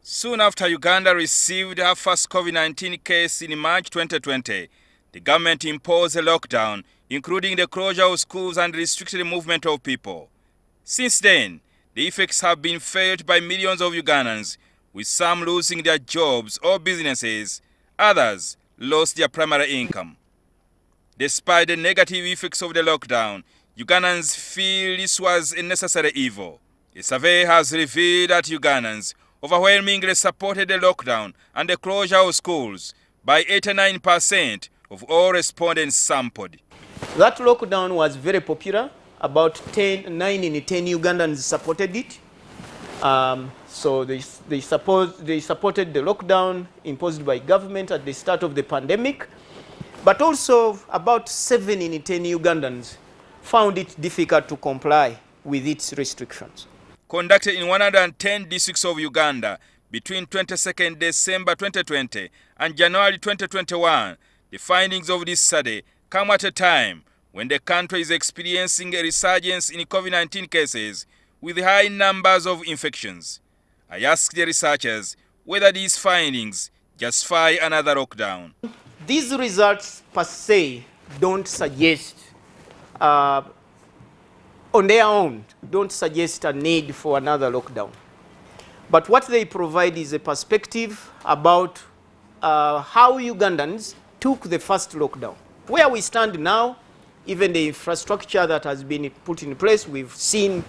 Soon after Uganda received her first COVID-19 case in March 2020, the government imposed a lockdown, including the closure of schools and restricted movement of people. Since then, the effects have been felt by millions of Ugandans, with some losing their jobs or businesses, others lost their primary income. Despite the negative effects of the lockdown, Ugandans feel this was a necessary evil. A survey has revealed that Ugandans overwhelmingly supported the lockdown and the closure of schools by 89% of all respondents sampled. That lockdown was very popular. About 9 in 10 Ugandans supported it. So they supported the lockdown imposed by government at the start of the pandemic. But also about 7 in 10 Ugandans found it difficult to comply with its restrictions. Conducted in 110 districts of Uganda between 22nd December 2020 and January 2021, the findings of this study come at a time when the country is experiencing a resurgence in COVID-19 cases with high numbers of infections. I asked the researchers whether these findings justify another lockdown. These results per se don't suggest, on their own, don't suggest a need for another lockdown. But what they provide is a perspective about how Ugandans took the first lockdown. Where we stand now, even the infrastructure that has been put in place, we've seen,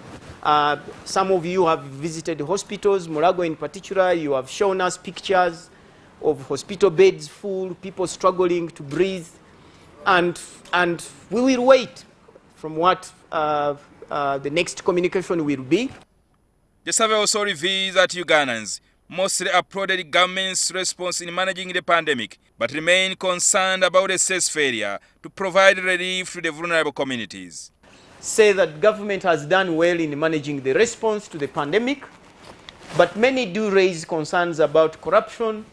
some of you have visited hospitals, Mulago in particular, you have shown us pictures of hospital beds full, people struggling to breathe, and we will wait from what the next communication will be. The survey also reveals that Ugandans mostly applauded the government's response in managing the pandemic, but remain concerned about the state's failure to provide relief to the vulnerable communities. Say that government has done well in managing the response to the pandemic, but many do raise concerns about corruption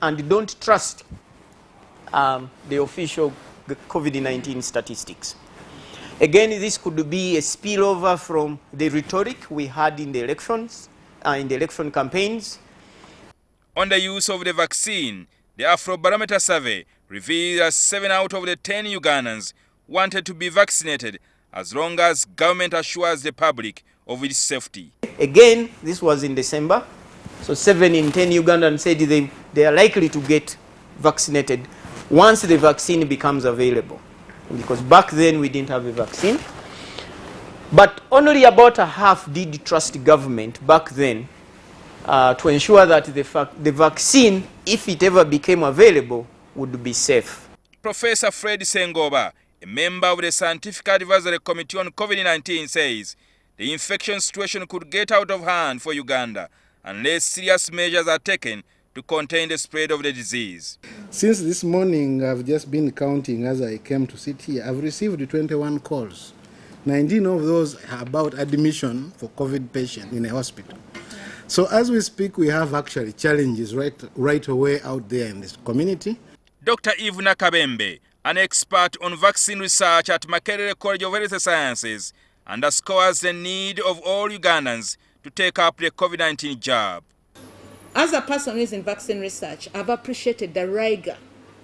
and don't trust the official COVID-19 statistics. Again, this could be a spillover from the rhetoric we had in the elections, in the election campaigns. On the use of the vaccine, the Afro Barometer survey revealed that 7 out of the 10 Ugandans wanted to be vaccinated as long as government assures the public of its safety. Again, this was in December, so 7 in 10 Ugandans said they are likely to get vaccinated once the vaccine becomes available. Because back then we didn't have a vaccine. But only about a half did trust government back then to ensure that the vaccine, if it ever became available, would be safe. Professor Fred Sengoba, a member of the Scientific Advisory Committee on COVID-19, says the infection situation could get out of hand for Uganda unless serious measures are taken to contain the spread of the disease. Since this morning, I've just been counting as I came to sit here. I've received 21 calls. 19 of those are about admission for COVID patient in a hospital. So as we speak, we have actually challenges right away out there in this community. Dr. Ivuna Kabembe, an expert on vaccine research at Makerere College of Health Sciences, underscores the need of all Ugandans to take up the COVID-19 jab. As a person who is in vaccine research, I've appreciated the rigor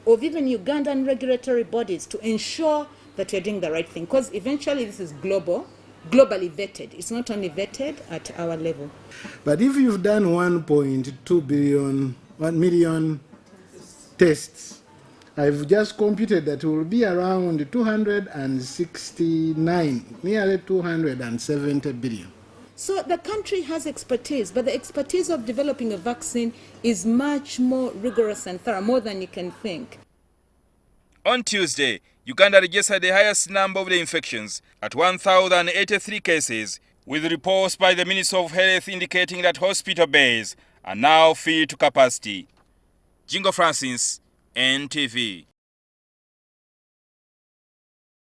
of even Ugandan regulatory bodies to ensure that we're doing the right thing, because eventually this is globally vetted. It's not only vetted at our level. But if you've done 1 million tests, I've just computed that it will be around 269, nearly 270 billion. So the country has expertise, but the expertise of developing a vaccine is much more rigorous and thorough, more than you can think. On Tuesday, Uganda registered the highest number of the infections at 1,083 cases, with reports by the Minister of Health indicating that hospital beds are now filled to capacity. Jingo Francis, NTV.